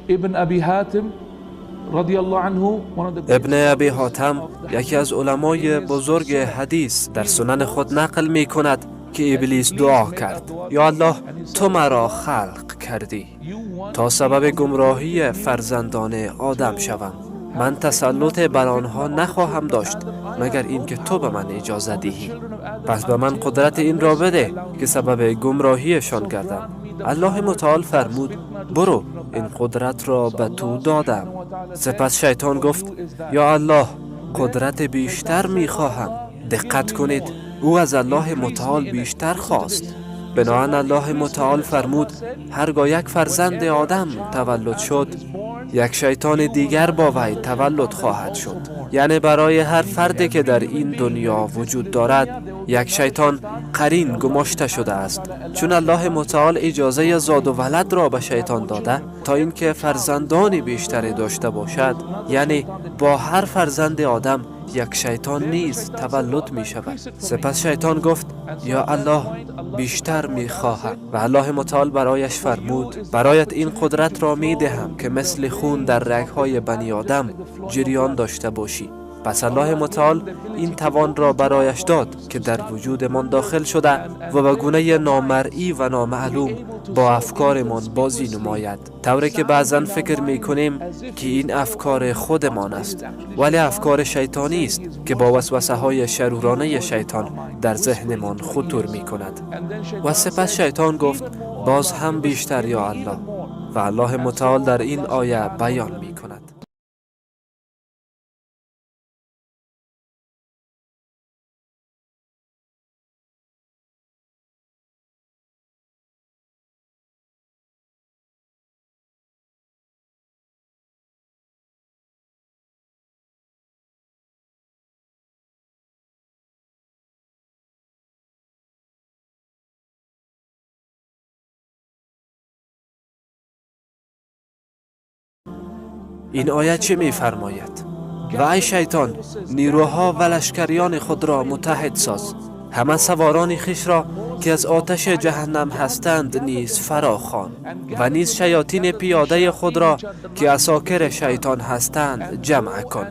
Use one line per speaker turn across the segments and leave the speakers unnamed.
ابن ابی حاتم رضی الله عنه،
ابن ابی حاتم یکی از علمای بزرگ حدیث در سنن خود نقل می کند که ابلیس دعا کرد: یا الله، تو مرا خلق کردی تا سبب گمراهی فرزندان آدم شوم. من تسلط بر آنها نخواهم داشت مگر اینکه تو به من اجازه دهی. پس به من قدرت این را بده که سبب گمراهیشان گردم. الله متعال فرمود: برو، این قدرت را به تو دادم. سپس شیطان گفت: یا الله، قدرت بیشتر میخواهم. دقت کنید، او از الله متعال بیشتر خواست. بنابراین الله متعال فرمود: هرگاه یک فرزند آدم تولد شد، یک شیطان دیگر با وی تولد خواهد شد. یعنی برای هر فردی که در این دنیا وجود دارد، یک شیطان قرین گماشته شده است. چون الله متعال اجازه زاد و ولد را به شیطان داده تا اینکه فرزندانی بیشتری داشته باشد، یعنی با هر فرزند آدم یک شیطان نیز تولد می شود. سپس شیطان گفت: یا الله، بیشتر می خواهم. و الله متعال برایش فرمود: برایت این قدرت را می دهم که مثل خون در رگهای بنی آدم جریان داشته باشی. پس الله متعال این توان را برایش داد که در وجودمان داخل شده و به گونه نامرئی و نامعلوم با افکارمان بازی نماید، طوری که بعضا فکر می کنیم که این افکار خودمان است، ولی افکار شیطانی است که با وسوسه های شرورانه شیطان در ذهنمان خطور می کند. و سپس شیطان گفت: باز هم بیشتر یا الله. و الله متعال در این آیه بیان می کند: این آیه چه می‌فرماید؟ و ای شیطان، نیروها و لشکریان خود را متحد ساز. همه سواران خویش را که از آتش جهنم هستند نیز فراخوان، و نیز شیاطین پیاده خود را که اساکر شیطان هستند جمع کن.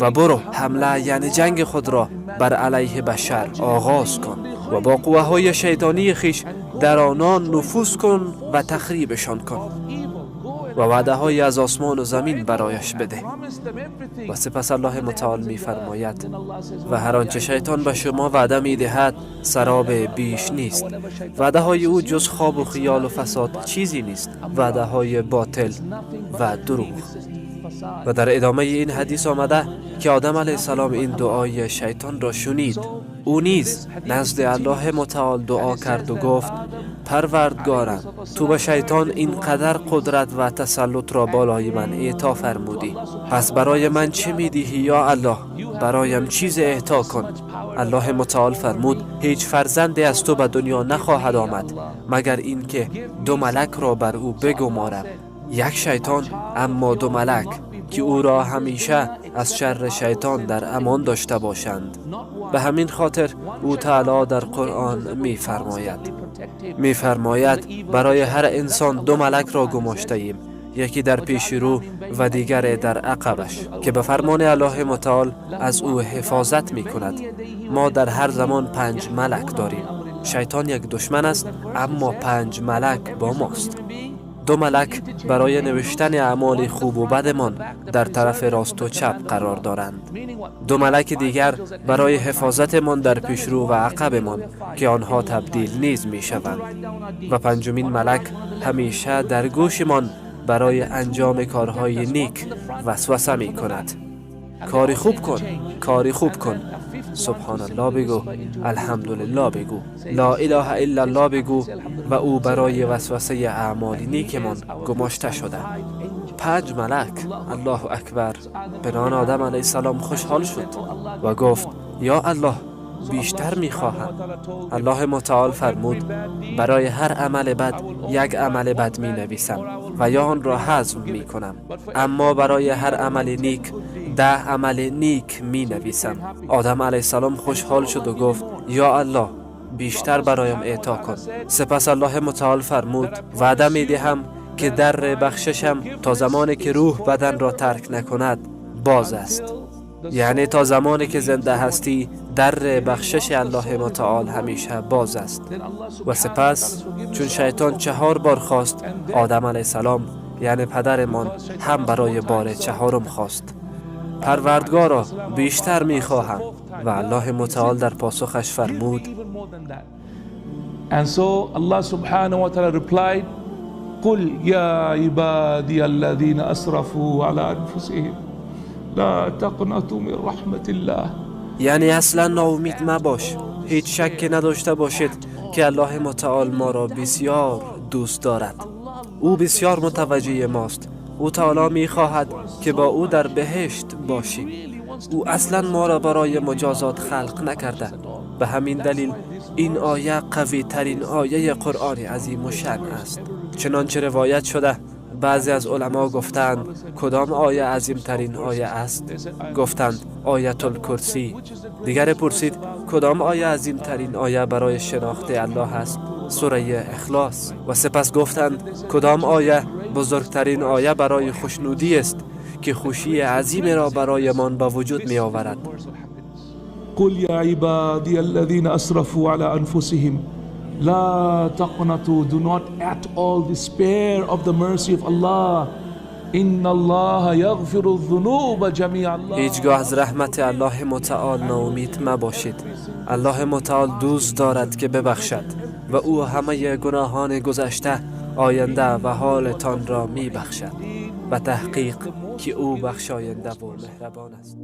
و برو، حمله یعنی جنگ خود را بر علیه بشر آغاز کن و با قوه های شیطانی خویش در آنان نفوذ کن و تخریبشان کن و وعده های از آسمان و زمین برایش بده. و سپس الله متعال می فرماید: و هر آنچه شیطان به شما وعده می دهد سراب بیش نیست. وعده های او جز خواب و خیال و فساد چیزی نیست. وعده های باطل و دروغ. و در ادامه این حدیث آمده که آدم علیه السلام این دعای شیطان را شنید. او نیز نزد الله متعال دعا کرد و گفت: پروردگارم، تو به شیطان اینقدر قدرت و تسلط را بالای من اعطا فرمودی، پس برای من چه میدهی یا الله؟ برایم چیز اعطا کن. الله متعال فرمود: هیچ فرزندی از تو به دنیا نخواهد آمد مگر اینکه دو ملک را بر او بگمارم، یک شیطان اما دو ملک، که او را همیشه از شر شیطان در امان داشته باشند. به همین خاطر او تعالی در قرآن می‌فرماید برای هر انسان دو ملک را گماشته ایم، یکی در پیش رو و دیگر در عقبش، که به فرمان الله متعال از او حفاظت می کند. ما در هر زمان 5 ملک داریم. شیطان یک دشمن است، اما 5 ملک با ماست. 2 ملک برای نوشتن اعمال خوب و بدمان در طرف راست و چپ قرار دارند. 2 ملک دیگر برای حفاظتمان در پیشرو و عقبمان که آنها تبدیل نیز می شوند. و 5مین ملک همیشه در گوشمان برای انجام کارهای نیک وسوسه می کند. کاری خوب کن، کاری خوب کن، سبحان الله بگو، الحمدلله بگو، لا اله الا الله بگو، و او برای وسوسه اعمال نیکمان گماشته شده. 5 ملک، الله اکبر. بنان آدم علیه السلام خوشحال شد و گفت: یا الله، بیشتر میخواهم. الله متعال فرمود: برای هر عمل بد 1 عمل بد می نویسم و یا آن را حذف می کنم، اما برای هر عمل نیک 10 عمل نیک می نویسم. آدم علیه السلام خوشحال شد و گفت: یا الله، بیشتر برایم اعطا کن. سپس الله متعال فرمود: وعده می دهم که در بخششم تا زمانی که روح بدن را ترک نکند باز است. یعنی تا زمانی که زنده هستی در بخشش الله متعال همیشه باز است. و سپس چون شیطان 4 بار خواست، آدم علیه السلام یعنی پدرمان هم برای بار 4م خواست. پروردگارا بیشتر میخواهم. و الله متعال در پاسخش فرمود
And so Allah subhanahu wa ta'ala replied, قل يا عبادي الذين أسرفوا على أنفسهم لا تقنطوا من رحمة الله.
یعنی اصلا ناامید مباش. هیچ شکی نداشته باشید که الله متعال ما را بسیار دوست دارد. او بسیار متوجه ماست. او تعالی میخواهد که با او در بهشت باشیم. او اصلا ما را برای مجازات خلق نکرده. به همین دلیل این آیه قوی ترین آیه قرآن عظیم و شأن است. چنانچه روایت شده بعضی از علما گفتند کدام آیه عظیم ترین آیه است؟ گفتند آیت الکرسی. دیگر پرسید کدام آیه عظیم ترین آیه برای شناخت الله است؟ سوره اخلاص. و سپس گفتند کدام آیه بزرگترین آیه برای خوشنودی است که خوشی عظیم را برایمان به وجود می آورد.
قل يا عبادي الذين أسرفوا على أنفسهم لا تقنطوا. Do not at all despair of the mercy of Allah. إن الله يغفر الذنوب جميعا.
هیچگاه از رحمت الله متعال ناامید مباشید. الله متعال دوست دارد که ببخشد و او همه گناهان گذشته، آینده و حالتان را می بخشد و تحقیق که او بخشاینده و مهربان است.